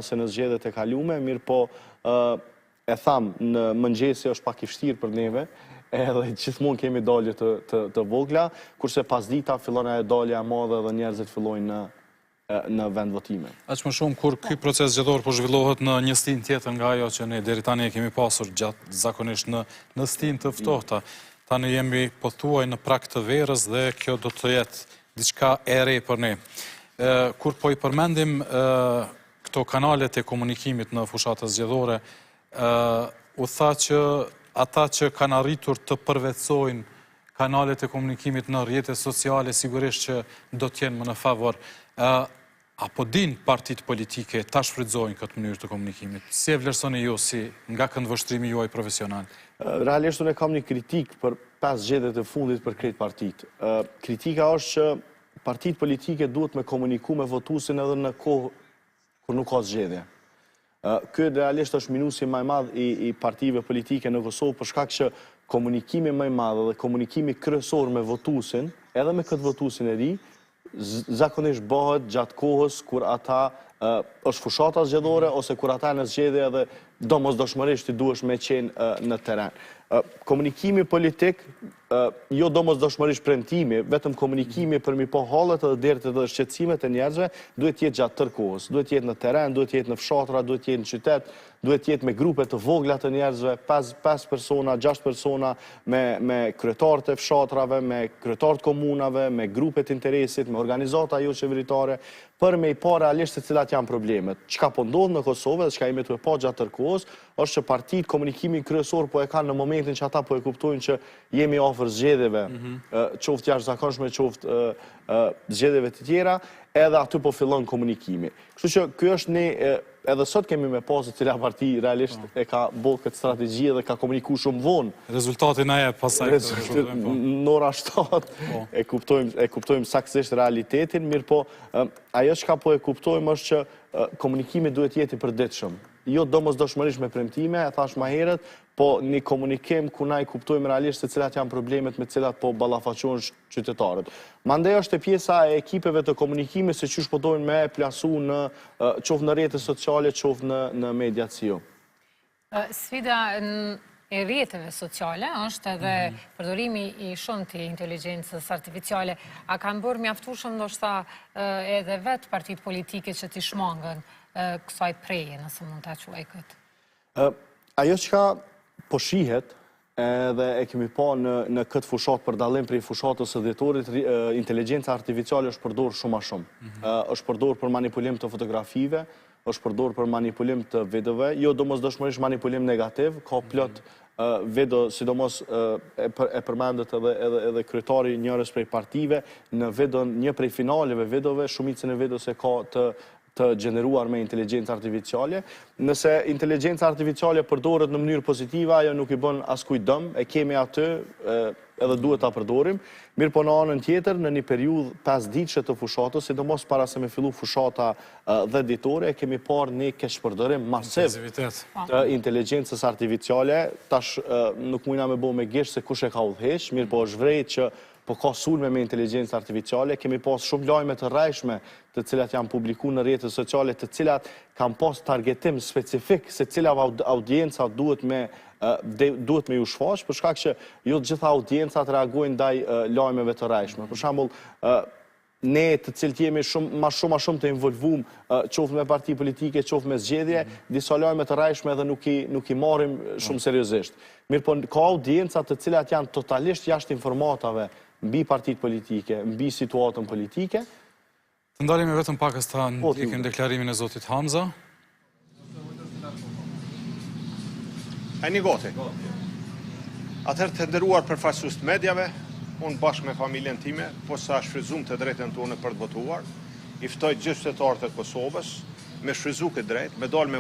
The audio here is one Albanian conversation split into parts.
se në zgjedhjet e kalume, mirë po e thamë, në mëngjesi është pak i vështirë për neve, edhe gjithmonë kemi dalje të vogla, kurse pas dita fillon e dalja e madhe dhe njerëzit fillojnë në vend votime. Aq më shumë kur ky proces zgjedhor po zhvillohet në një stin tjetër nga ajo që ne deri tani e kemi pasur zakonisht në stin të ftohta. Tani jemi pothuaj në prag të verës dhe kjo do të jetë diçka e re për ne. Kur po i përmendim këto kanalet e komunikimit në fushatën zgjedhore, u tha që ata që kanë arritur të përvetsojnë kanalet e komunikimit në rrjetet sociale, sigurisht që do t'jenë më në favor. Apo din partit politike ta shfrytëzojnë këtë mënyrë të komunikimit? Si e vlerësoni ju nga këndvështrimi juaj profesional? Realisht unë kam një kritik për 5 zgjedhjet e fundit për krejt partit. Kritika është që partit politike duhet me komuniku me votuesin edhe në kohë kur nuk ka zgjedhje. Ky realisht është minusi më i madh i partive politike në Kosovë për shkak që komunikimi më i madh dhe komunikimi kryesor me votuesin, edhe me këtë votuesin e ri, zakonisht bëhet gjatë kohës kur ata është fushata zgjedhore ose kur ata në zgjedhje edhe domosdoshmërisht i duhesh me qenë në terren. Komunikimi politik, jo domosdoshmërisht premtimi, vetëm komunikimi për mi po hallet edhe derët dhe shqetësimet e njerëzve, duhet jetë gjatë tërë kohës. Duhet jetë në terren, duhet jetë në fshatra, duhet jetë në qytet, duhet jetë me grupe të vogla të njerëzve, 5 persona, 6 persona, me kryetarët e fshatrave, me kryetarët komunave, me grupet interesit, me organizata jo qeveritare, për me i pa realisht se cilat janë problemet. Çka po ndodh në Kosovë dhe çka jemi të pa gjatë tërë kohës, është që partitë komunikimin kryesor po e kanë në momentin që ata po e kuptojnë që jemi afër zgjedhjeve, qoftë jashtëzakonshme, qoftë zgjedhjeve të tjera, edhe aty po fillon komunikimi. Kështu që ky është edhe sot kemi me pasë cila parti realisht e ka bërë këtë strategji dhe ka komuniku shumë vonë. Rezultati na jep pasaj. Në ora 7 e kuptojmë saktësisht realitetin, mirë po ajo çka po e kuptojmë është që komunikimi duhet jetë i përditshëm. Jo domosdoshmërisht me premtime, e thash më herët, po një komunikim ku na i kuptojmë realisht se cilat janë problemet me cilat po ballafaqohen qytetarët. Mandej është e pjesa e ekipeve të komunikimit se çish po dojnë me plasu në qoftë në rrjetet sociale, qoftë në mediat si jo. Sfida e rrjeteve sociale është edhe përdorimi i shumtë i inteligjencës artificiale. A kanë bërë mjaftueshëm ndoshta edhe vetë partitë politike që t'i shmangën kësaj preje, nëse mund ta quaj këtë? Ajo çka po shihet edhe e kemi pa në këtë fushat për dallim prej fushatës së dhjetorit, inteligjenca artificiale është përdorur shumë a shumë. Është përdorur për manipulim të fotografive, është përdorur për manipulim të videove, jo domosdoshmërisht manipulim negativ, ka plot video, sidomos e përmendet edhe kryetari njërës prej partive, në video, një prej finaleve videove, shumicën e videos e ka të gjeneruar me inteligjencë artificiale. Nëse inteligjenca artificiale përdoret në mënyrë pozitive, ajo nuk i bën askujt dëm, e kemi aty edhe duhet ta përdorim. Mirë po në anën tjetër, në një periudhë 5 ditëshe të fushatës, sidomos para se me fillu fushata dhe ditore, kemi parë një keqpërdorim masiv të inteligjencës artificiale. Tash nuk mujna me bo me gisht se kush e ka udhëheq, mirë po është vërejtë që po ka sulme me inteligjencë artificiale, kemi pas shumë lajme të rrajshme të cilat janë publiku në rrjetet sociale, të cilat kanë pas targetim specifik se cila audienca duhet me ju shfaq, për shkak që jo të gjitha audiencat reagojnë ndaj lajmeve të rrajshme. Për shembull, ne të cilët jemi ma shumë të involvum, qoftë me parti politike, qoftë me zgjedhje, disa lajme të rrajshme edhe nuk i marrim shumë seriozisht. Mirë po ka audiencat të cilat janë totalisht jashtë informatave mbi partit politike, mbi situatën politike. Të ndalim e vetëm pakës ta ndjekim deklarimin e Zotit Hamza. E një goti. Atëherë të nderuar përfaqësues të medjave, unë bashkë me familjen time, po sa shfrytëzum të drejtën tonë për të votuar, i ftoj gjithë qytetarët e Kosovës me shfrytëzu këtë drejtë, me dalë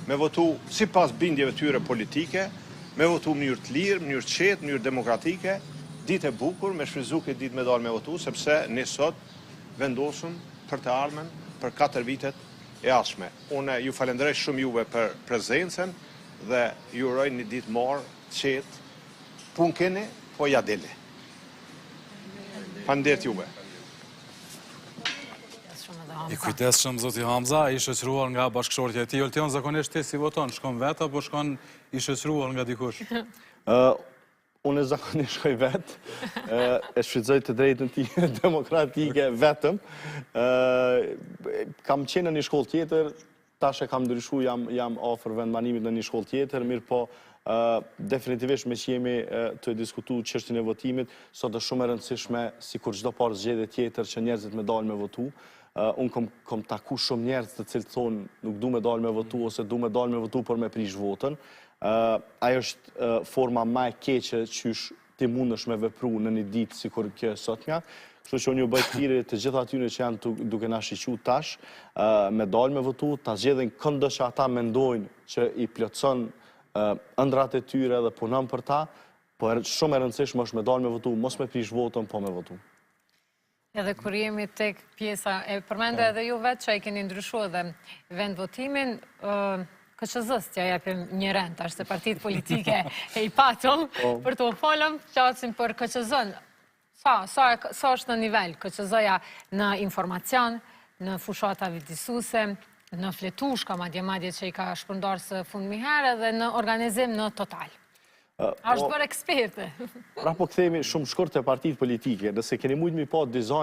me votu sipas bindjeve tyre politike, me votu mënyrë të lirë, mënyrë të qetë, mënyrë demokratike, ditë e bukur, me shfrytëzu këtë ditë me dalë me votu, sepse ne sot vendosëm për të ardhmen për 4 vitet e ardhshme. Unë ju falenderoj shumë juve për prezencën dhe ju uroj një ditë marë, qetë, punë keni, po ja dele. Faleminderit juve. I kujdesshëm, zoti Hamza, i shoqëruar nga bashkëshortja e tij. Oltion, zakonisht ti si voton? Shkon vetë apo shkon i shoqëruar nga dikush? Unë zakonisht shkoj vetë, e shfrytëzoj të drejtën time demokratike vetëm. Kam qenë në një shkollë tjetër, tash e kam ndryshu, jam afër vendbanimit në një shkollë tjetër, mirë po definitivisht me që jemi të diskutu çështjen e votimit, sot është shumë e rëndësishme, si kur çdo parë zgjedhje tjetër, që njerëzit me dalë me votu. Unë kom taku shumë njerëz të cilët thonë nuk du me dalë me votu, ose du me dalë me votu për me prish votën. Ajo është forma ma e keqe që ti mundesh me vepru në një ditë si kur kjo sot nga. Kështu që unë ju bëjt thirrje të gjitha atyre që janë duke na shiqu tash, me dalë me votu, ta zgjedhin këndo që ata mendojnë që i plotson ëndrat e tyre dhe punon për ta, po shumë e rëndësishme është me dalë me votu, mos me prish votën, po me votu. Edhe kur jemi tek pjesa, e përmende edhe ju vetë që i keni ndryshuar dhe vend votimin, KQZ-s t'ja jepim një rend, ashtë se partitë politike e i patëm, për të folëm, qasim për KQZ-n. Sa është në nivel KQZ-ja në informacion, në fushata vidisuse, në fletushka, madje që i ka shpërndarë së fund miherë, dhe në organizim në total. Ashtë bërë eksperte. Pra po këthejmi shumë shkurt e partitë politike, nëse keni mujtë mi pa dizajn